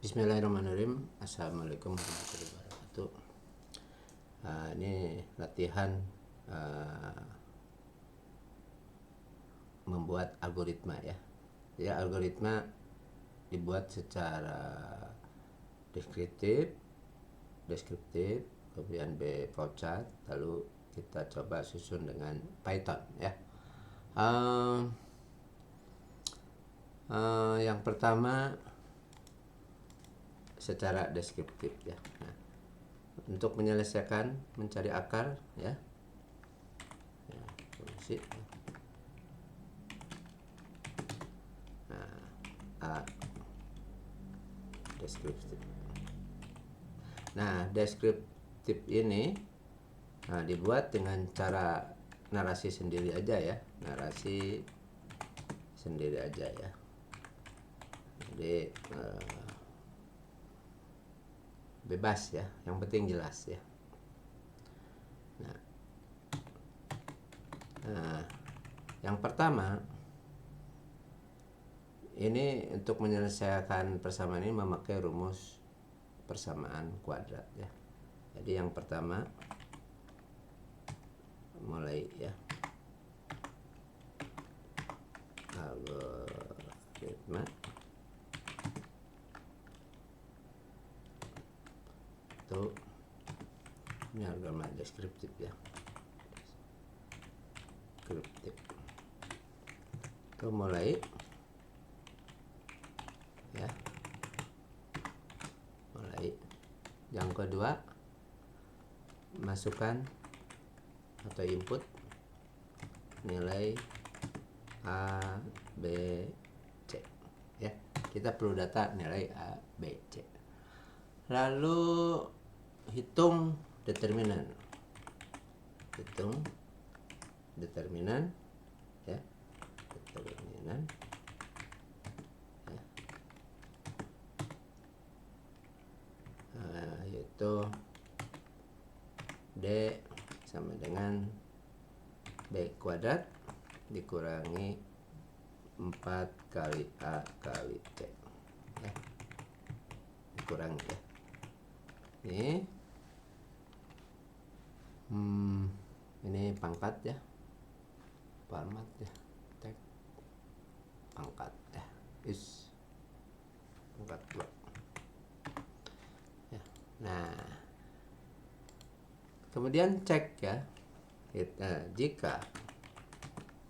Bismillahirrahmanirrahim. Assalamualaikum warahmatullahi wabarakatuh. Ini latihan membuat algoritma ya. Jadi algoritma dibuat secara deskriptif, kemudian B flowchart, lalu kita coba susun dengan Python ya. Yang pertama secara deskriptif ya. Nah, untuk menyelesaikan mencari akar ya, fungsi. Deskriptif. Nah, deskriptif ini dibuat dengan cara narasi sendiri aja ya, narasi sendiri aja ya. Jadi bebas ya, yang penting jelas ya. Nah, yang pertama ini untuk menyelesaikan persamaan ini memakai rumus persamaan kuadrat ya. Jadi yang pertama mulai ya, algoritma itu ini algoritma deskriptif ya, deskriptif itu mulai ya, mulai. Yang kedua, masukkan atau input nilai A, B, C ya. Kita perlu data nilai A, B, C. Lalu hitung determinan. Hitung determinan ya. Determinan yaitu D sama dengan B kuadrat dikurangi 4 kali A kali C ya. Dikurangi ya. Ini pangkat ya, format ya, tag pangkat ya, is pangkat 2 ya. Nah, kemudian cek ya, jika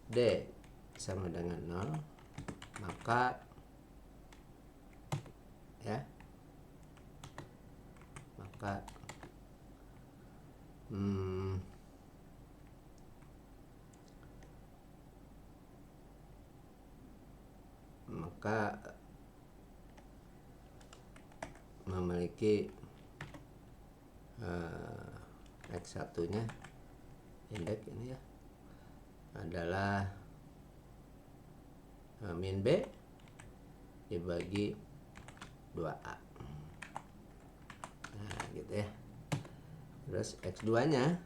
D sama dengan 0 maka ya, maka memiliki X1 nya indeks ini ya adalah min B dibagi 2A. Nah gitu ya. Terus X2 nya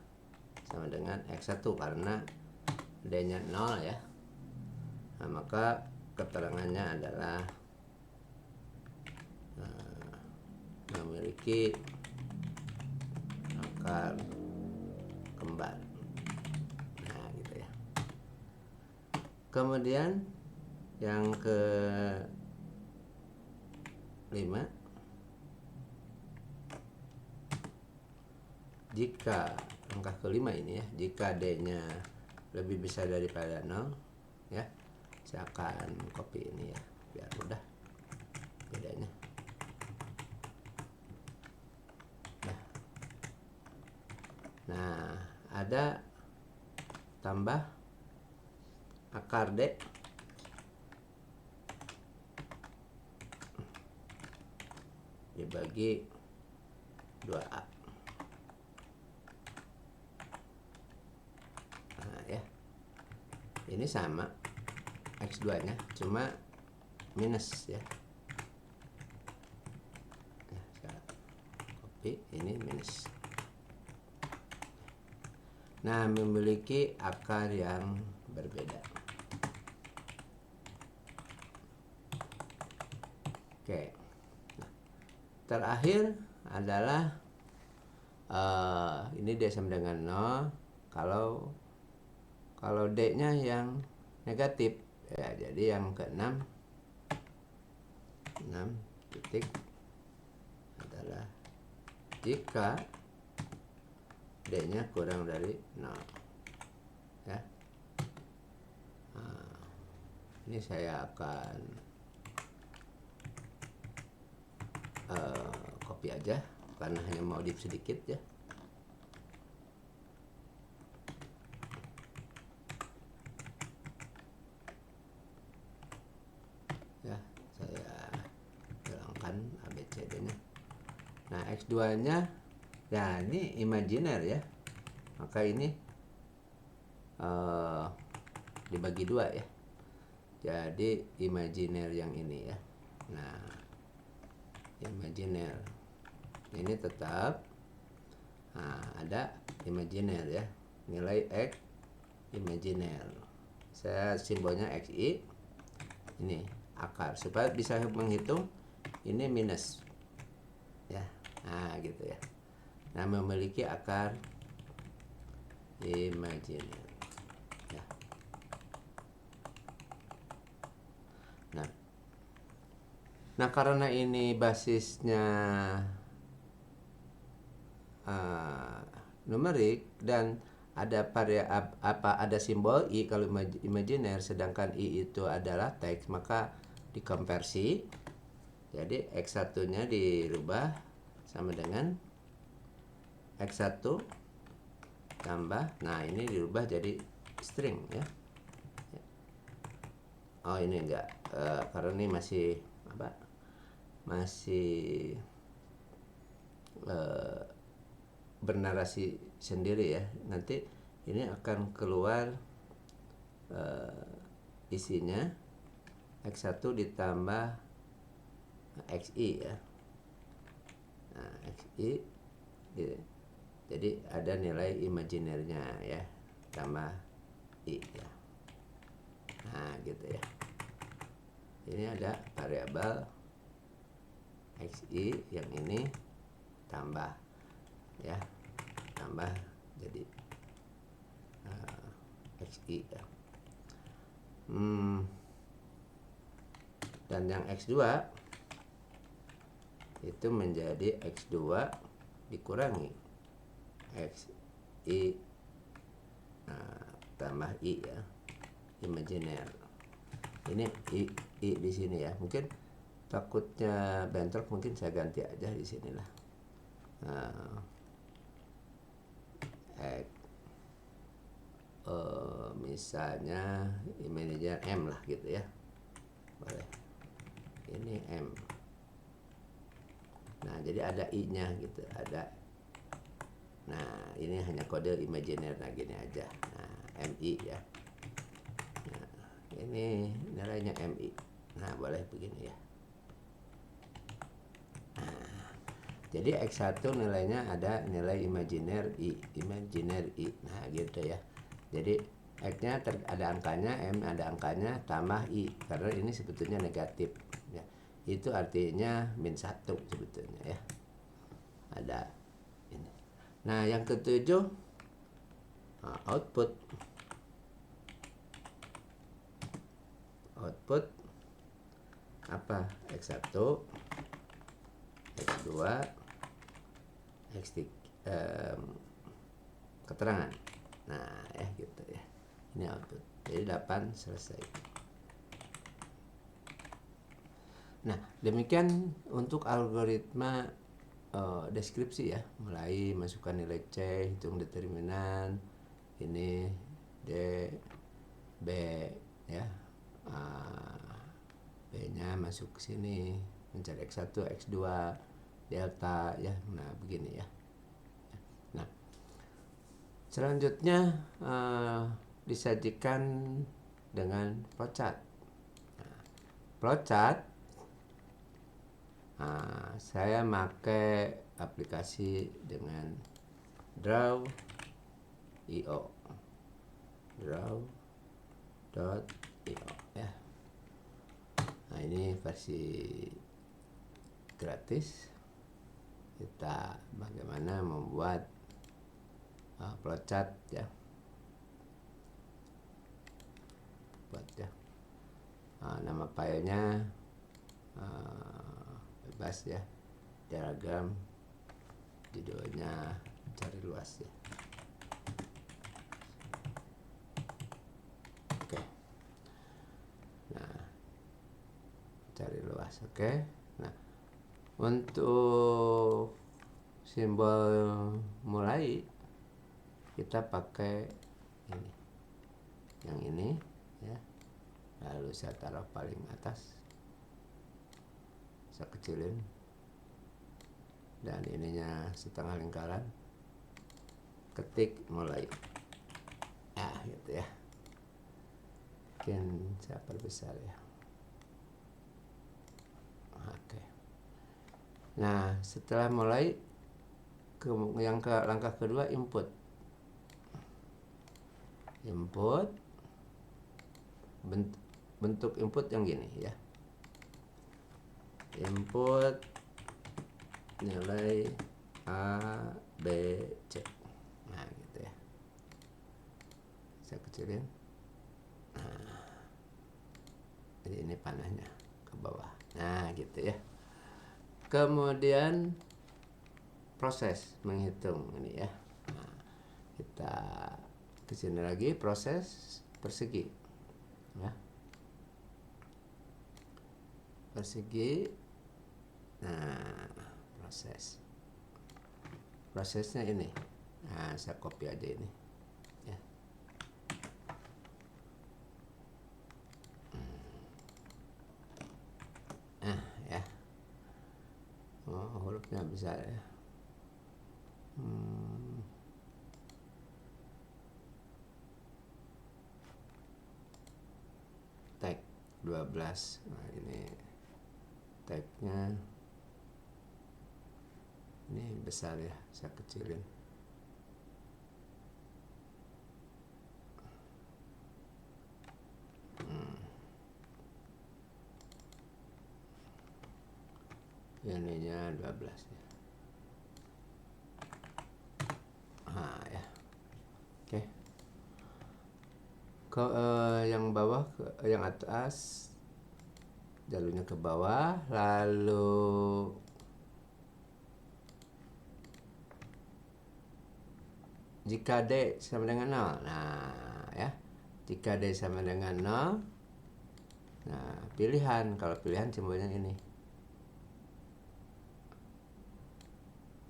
sama dengan X1 karena D nya 0 ya. Nah, maka keterangannya adalah memiliki akar kembar. Nah gitu ya. Kemudian yang ke-5, jika angka ke-5 ini ya, jika D nya lebih besar daripada 0 ya, saya akan copy ini ya biar mudah bedanya. Nah, ada tambah akar D dibagi 2A. Nah ya, ini sama X2 nya cuma minus ya. Nah, saya copy ini minus. Nah, memiliki akar yang berbeda. Oke. Nah, terakhir adalah ini D sama dengan 0 kalau D-nya yang negatif ya, jadi yang ke-6 titik adalah jika D-nya kurang dari 0 ya. Ini saya akan copy aja karena hanya modif sedikit ya. Ya, saya hilangkan ABCD-nya. Nah, X2-nya ya ini imajiner ya. Maka ini dibagi 2 ya. Jadi imajiner yang ini ya. Nah, imajiner ini tetap ada imajiner ya, nilai X imajiner. Saya simbolnya XI, ini akar supaya bisa menghitung ini minus ya. Nah gitu ya. Nah, memiliki akar imajiner ya. Nah karena ini basisnya numerik dan ada ada simbol I kalau imajiner, sedangkan I itu adalah teks, maka dikonversi. Jadi X1 nya dirubah sama dengan X1 tambah, nah ini dirubah jadi string ya. Oh ini enggak, karena ini masih bernarasi sendiri ya. Nanti ini akan keluar isinya X1 ditambah XI ya. Nah, XI jadi ada nilai imajinernya ya, tambah I ya. Nah gitu ya. Ini ada variabel XI yang ini tambah ya, tambah jadi XI ya. Dan yang X2 itu menjadi X2 dikurangi XI tambah I ya, imajiner. Ini I di sini ya. Mungkin takutnya bentrok, mungkin saya ganti aja di sinilah. Misalnya imajiner M lah gitu ya. Boleh. Ini M. Nah, jadi ada I-nya gitu, ada. Nah, ini hanya kode imajiner, nah gini aja. Nah, MI ya. Nah, ini nilainya MI. Nah, boleh begini ya. Nah, jadi X1 nilainya ada nilai imajiner I. Nah, gitu ya. Jadi X-nya ada angkanya, M ada angkanya, tambah I. Karena ini sebetulnya negatif ya. Itu artinya -1 sebetulnya ya. Ada ini. Nah, yang ketujuh, output apa? X1, X2, X3, keterangan. Nah ya gitu ya, ini output. Jadi 8 selesai. Nah demikian untuk algoritma deskripsi ya, mulai masukkan nilai C, hitung determinan, ini D, B ya, B nya masuk ke sini, mencari X1, X2, delta ya. Nah begini ya. Nah selanjutnya disajikan dengan flowchart. Flowchart saya pakai aplikasi dengan Draw.io ya. Nah ini versi gratis kita bagaimana membuat flowchart ya, buat ya. Nama filenya bebas ya, diagram, judulnya cari luas ya. Oke. Nah, cari luas. Oke. Nah, untuk simbol mulai kita pakai ini, yang ini ya, lalu saya taruh paling atas, saya kecilin, dan ininya setengah lingkaran, ketik mulai gitu ya. Mungkin saya perbesar ya. Oke. Nah, setelah mulai langkah kedua, input bentuk input yang gini ya, input nilai A, B, C. Nah gitu ya, saya kecilin. Jadi ini panahnya ke bawah. Nah gitu ya. Kemudian proses menghitung ini ya. Nah, kita kesini lagi, proses persegi ya, persegi. Nah, prosesnya ini. Nah, saya copy aja ini ya. Ya. Hurufnya besar ya. Tag 12. Nah, ini tagnya ini besar ya, saya kecilin. Ininya 12 ya. Ya. Oke. Yang bawah yang atas, jalurnya ke bawah, lalu jika D sama dengan 0. Nah ya, jika D sama dengan 0, nah pilihan, kalau pilihan simbolnya ini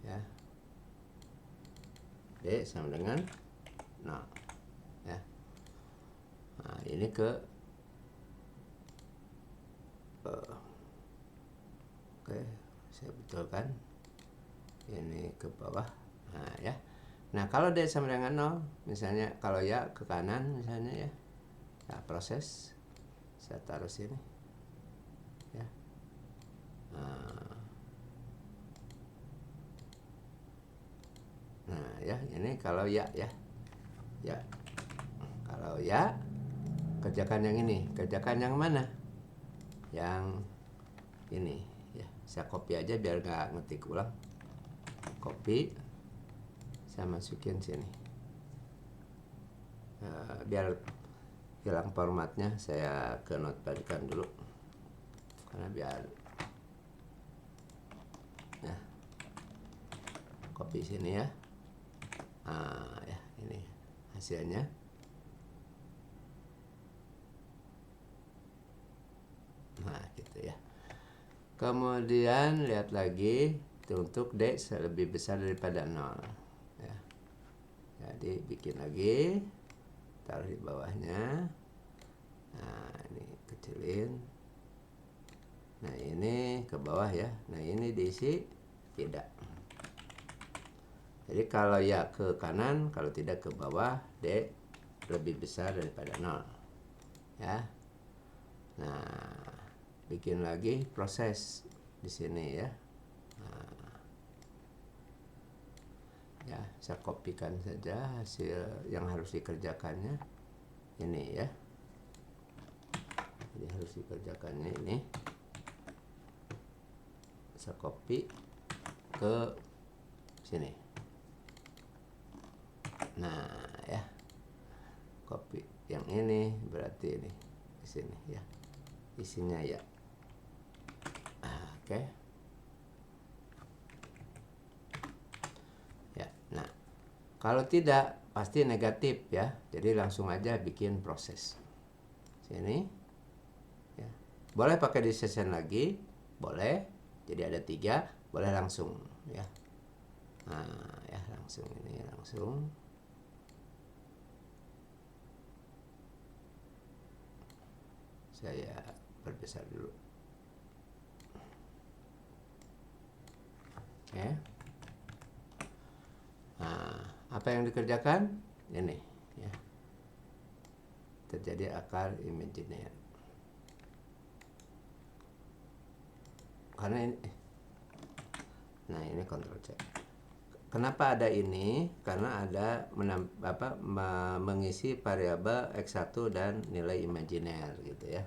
ya, D sama dengan 0 ya. Nah ini ke oke, saya betulkan ini ke bawah. Nah ya. Nah kalau D sama dengan 0, misalnya kalau ya ke kanan misalnya ya, nah proses saya taruh sini ya. Nah ya, ini kalau ya kalau ya, kerjakan yang ini. Kerjakan yang mana? Yang ini ya, saya copy aja biar nggak ngetik ulang. Copy, saya masukin sini. Biar hilang formatnya, saya ke notepadkan dulu karena biar ya, copy sini ya. Ya ini hasilnya. Nah gitu ya. Kemudian lihat lagi untuk D lebih besar daripada 0 ya. Jadi bikin lagi, taruh di bawahnya. Nah ini kecilin. Nah ini ke bawah ya. Nah ini diisi tidak. Jadi kalau ya ke kanan, kalau tidak ke bawah, D lebih besar daripada 0 ya. Nah bikin lagi proses di sini ya. Ya, saya kopikan saja hasil yang harus dikerjakannya ini ya. Jadi harus dikerjakannya ini, saya copy ke sini. Nah ya, copy yang ini berarti ini di sini ya isinya ya. Oke. Ya, nah kalau tidak pasti negatif ya, jadi langsung aja bikin proses sini ya. Boleh pakai decision lagi, boleh, jadi ada 3, boleh langsung ya. Nah ya, langsung ini langsung. Saya perbesar dulu. Oke. Nah, apa yang dikerjakan? Ini ya. Terjadi akar imajiner. Karena ini nah ini kontrol C. Kenapa ada ini? Karena ada mengisi variabel X1 dan nilai imajiner gitu ya.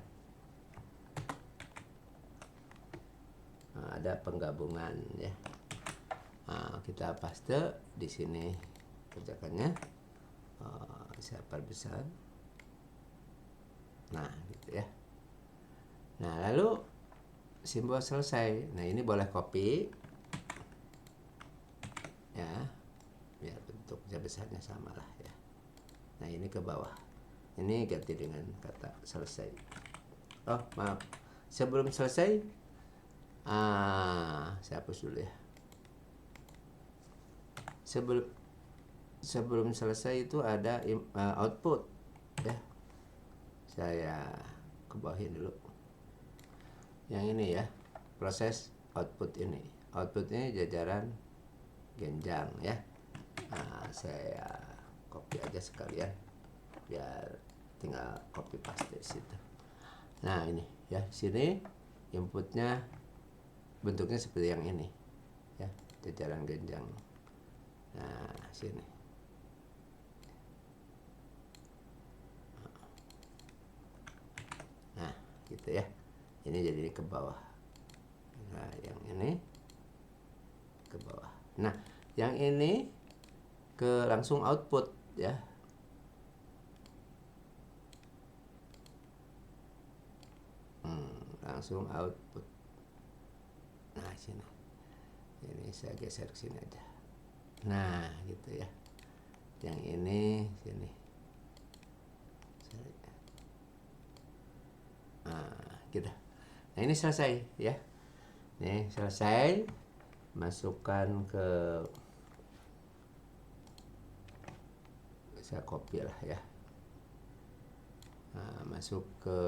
Nah, ada penggabungan ya. Nah, kita paste di sini kerjakannya. Saya perbesar. Nah, gitu ya. Nah, lalu simbol selesai. Nah, ini boleh copy ya, biar bentuknya besarnya sama lah ya. Nah, ini ke bawah. Ini ganti dengan kata selesai. Oh, maaf. Sebelum selesai, saya hapus dulu ya. Sebelum selesai itu ada output ya. Saya kebawahin dulu. Yang ini ya, proses output ini. Outputnya jajaran genjang ya. Nah, saya copy aja sekalian biar tinggal copy paste di situ. Nah, ini ya, sini inputnya bentuknya seperti yang ini ya, jajaran genjang. Nah, sini. Nah, gitu ya. Ini jadi ke bawah. Nah, yang ini ke bawah. Nah, yang ini ke langsung output ya. Langsung output. Nah, sini. Ini saya geser ke sini aja. Nah, gitu ya. Yang ini sini. Nah, gitu. Nah, ini selesai ya. Nih, selesai. Masukkan ke, saya copy lah ya. Nah, masuk ke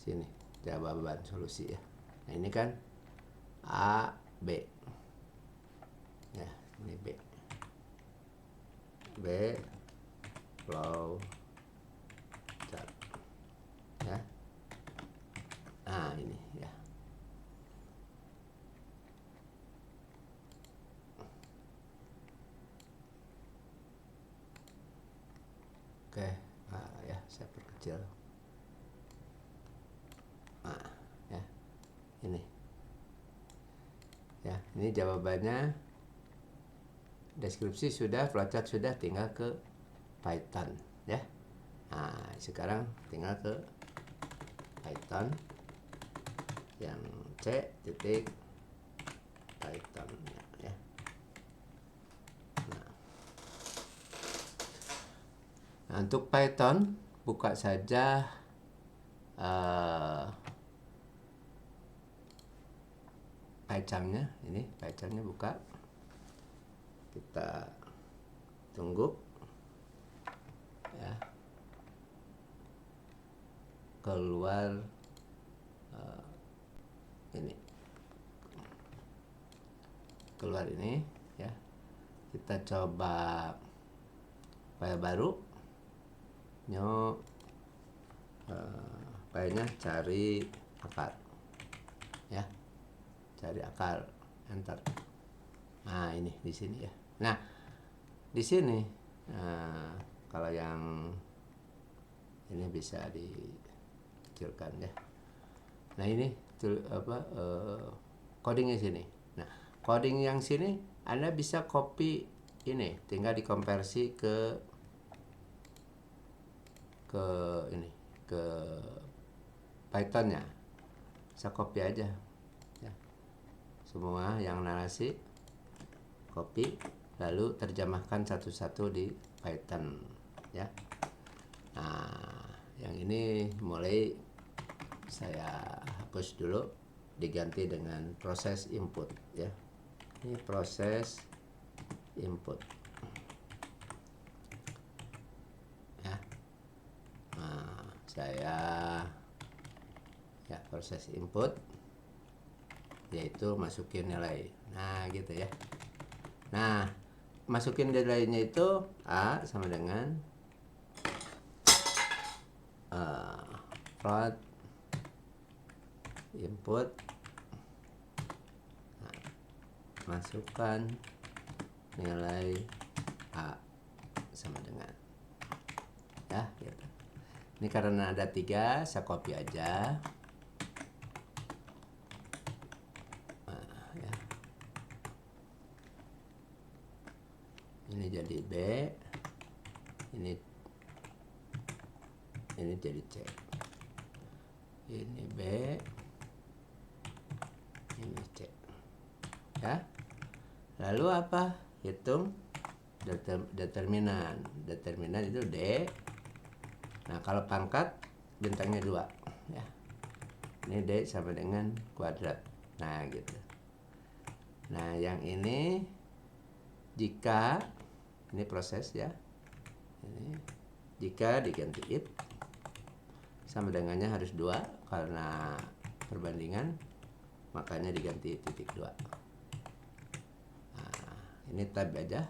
sini, jawaban solusi ya. Nah, ini kan A, B ya, ini B flow chart ya. Nah, ini ya. Oke, ya saya perkecil. Nah, ya, ini ya, ini jawabannya. Deskripsi sudah, flowchart sudah, tinggal ke Python ya. Nah, sekarang tinggal ke Python yang C titik Python ya. Nah, untuk Python buka saja PyCharm-nya. Ini PyCharm-nya buka. Kita tunggu ya, keluar ini, keluar ini ya. Kita coba file baru, new filenya cari akar ya, cari akar, enter. Nah, ini di sini ya. Nah, di sini kalau yang ini bisa dikecilkan ya. Nah, ini codingnya sini. Nah, coding yang sini Anda bisa copy ini, tinggal dikonversi ke ini, ke Pythonnya. Bisa copy aja ya. Semua yang narasi copy, lalu terjemahkan satu-satu di Python ya. Nah, yang ini mulai saya hapus dulu, diganti dengan proses input ya. Ini proses input ya. Nah, saya ya proses input yaitu masukin nilai. Nah, gitu ya. Nah, masukin nilainya itu A sama dengan float input, nah, masukkan nilai A sama dengan ya gitu. Ini karena ada 3, saya copy aja. Nah, ya. Ini jadi B, ini jadi C, ini B, ini C ya. Lalu apa? Hitung determinan itu D. Nah, kalau pangkat bintangnya 2 ya. Ini D sama dengan kuadrat. Nah, gitu. Nah, yang ini jika ini proses ya. Ini jika diganti if sama dengannya harus 2 karena perbandingan, makanya diganti titik 2. Nah, ini tab aja.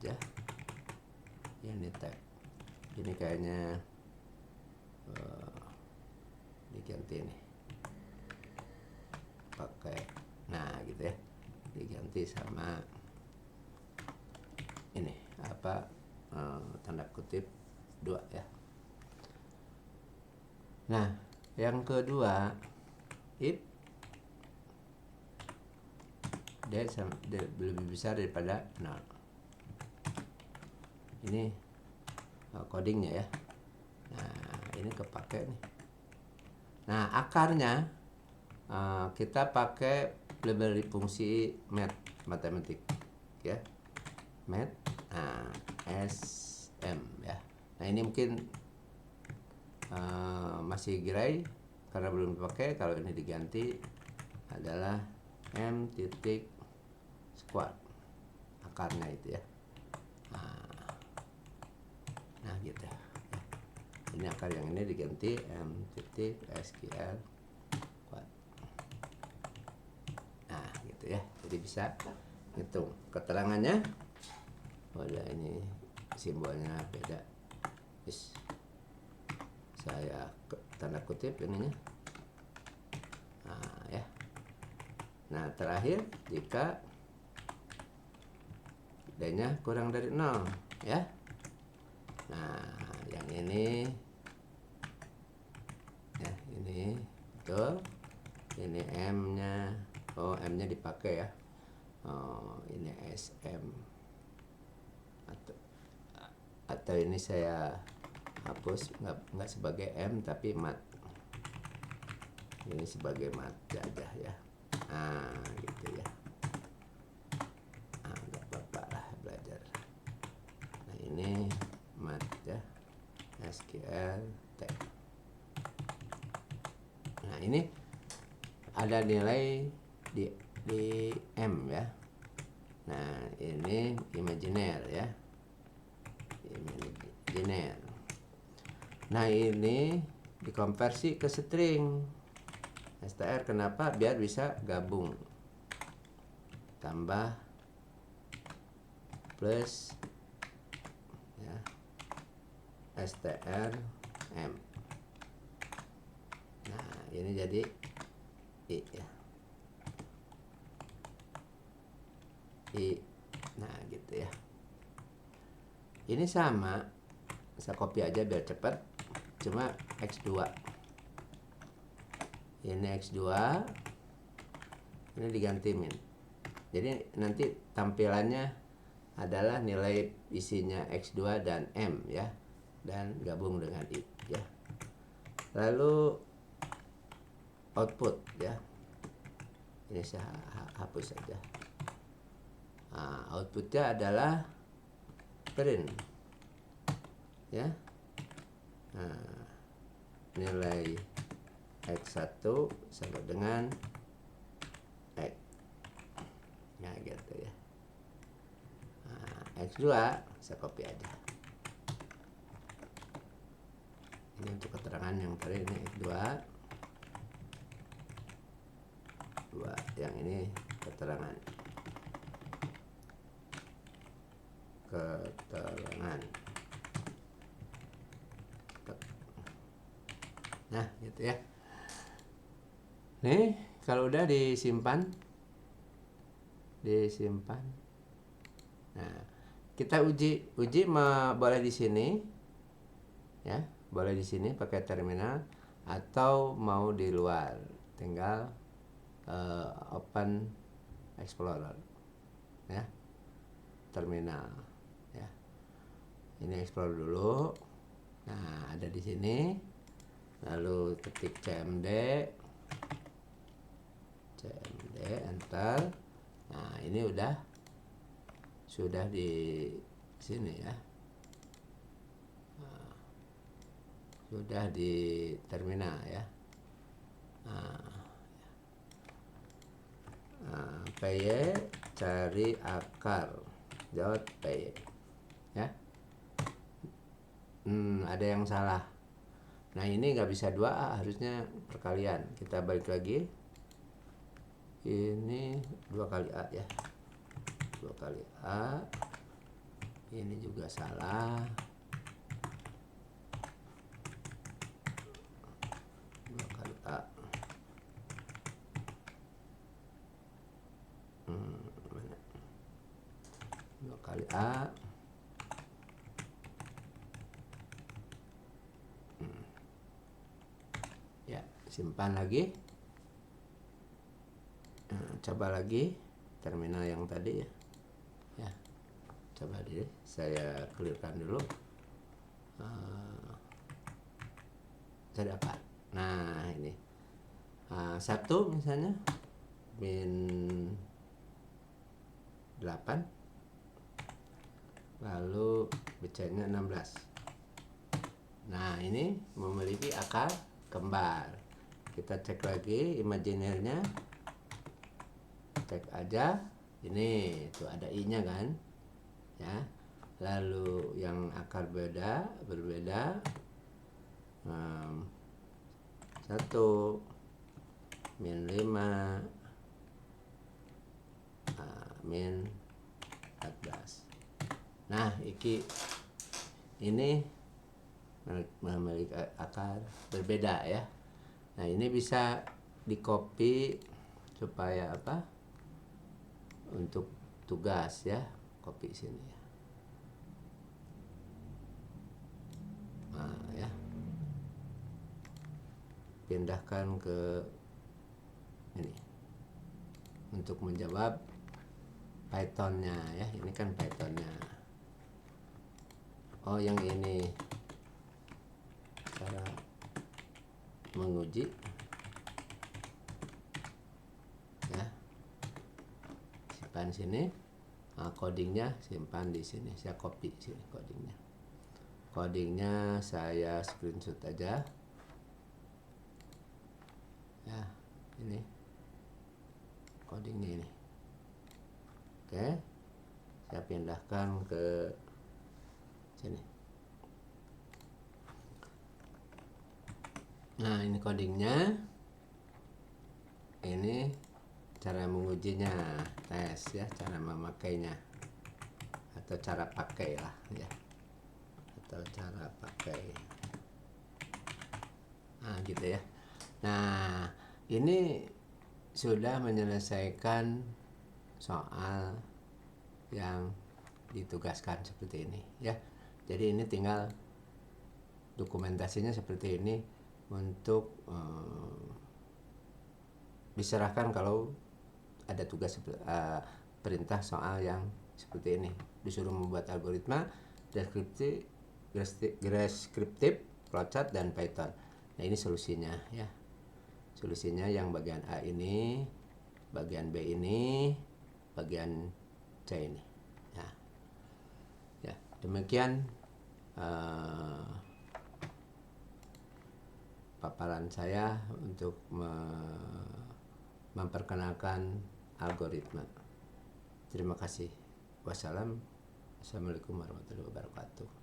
Ya, ini tab. Ini kayaknya diganti nih. Pakai nah gitu ya. Diganti sama ini apa tanda kutip 2 ya. Nah, yang kedua if D lebih besar daripada 0. Ini codingnya ya. Nah, ini kepake nih. Nah, akarnya kita pakai library fungsi matematik ya. Math SM ya. Nah, ini mungkin masih gray karena belum dipakai. Kalau ini diganti adalah M titik square akarnya itu ya. Nah gitu ya. Ini akar yang ini diganti M titik SQL kuad. Nah gitu ya. Jadi bisa hitung keterangannya. Udah, ini simbolnya beda. Saya tanda kutip ininya. Nah ya. Nah, terakhir jika D-nya kurang dari 0 ya. Nah, yang ini ya, ini betul. Ini M-nya. Oh, M-nya dipakai ya. Oh, ini SM. Atau ini saya hapus, nggak sebagai M tapi mat. Ini sebagai mat aja ya. Nah, gitu ya. Nah, nggak apa-apa lah belajar. Nah, ini mat ya. SQL tag. Nah, ini ada nilai di M ya. Nah, ini imaginer ya. Imaginer. Nah, ini dikonversi ke string. str kenapa? Biar bisa gabung. Tambah plus ya. str m. Nah, ini jadi i ya. I. Nah, gitu ya. Ini sama. Saya copy aja biar cepat. Cuma X2. Ini X2. ini diganti min. Jadi nanti tampilannya adalah nilai isinya X2 dan M ya, dan gabung dengan I ya. Lalu output ya, ini saya hapus saja. Nah, outputnya adalah print ya. Nah, nilai X1 sama dengan X. Nah gitu ya. Nah, X2 saya copy aja. Ini untuk keterangan yang tadi, ini X2. Yang ini keterangan. Nah gitu ya. Nih kalau udah disimpan. Nah kita uji boleh di sini ya, boleh di sini pakai terminal atau mau di luar, tinggal open Explorer ya, terminal ya. Ini Explorer dulu. Nah ada di sini. Lalu ketik cmd, enter. Nah ini sudah di sini ya, sudah di terminal ya. Py cari akar .py ya. Ada yang salah. Nah ini nggak bisa 2A, harusnya perkalian. Kita balik lagi. Ini 2 kali A ya, 2 kali A. Ini juga salah, 2 kali A. Mana? 2 kali A. Ya, simpan lagi. Coba lagi terminal yang tadi ya. Ya, coba deh, saya clearkan dulu. Saya dapat. Nah ini 1 misalnya min 8, lalu BC-nya 16. Nah ini memiliki akar kembar. Kita cek lagi imajinernya, cek aja. Ini tuh ada I-nya kan ya. Lalu yang akar berbeda 1 min 5 min 14. Nah ini memiliki akar berbeda ya. Nah ini bisa di copy supaya apa, untuk tugas ya, copy sini ya. Nah ya, pindahkan ke ini untuk menjawab Pythonnya ya. Ini kan Pythonnya. Oh yang ini cara menguji ya, simpan sini. Nah, codingnya simpan di sini, saya copy sini codingnya saya screenshot aja ya. Ini codingnya ini. Oke, saya pindahkan ke sini. Nah ini codingnya, ini cara mengujinya, tes ya, cara memakainya atau cara pakai lah ya, atau cara pakai. Nah gitu ya. Nah ini sudah menyelesaikan soal yang ditugaskan seperti ini ya. Jadi ini tinggal dokumentasinya seperti ini untuk diserahkan kalau ada tugas perintah soal yang seperti ini, disuruh membuat algoritma deskriptif, flowchart dan Python. Nah ini solusinya ya, solusinya yang bagian A ini, bagian B ini, bagian C ini ya. Ya demikian paparan saya untuk memperkenalkan algoritma. Terima kasih. Wassalamualaikum warahmatullahi wabarakatuh.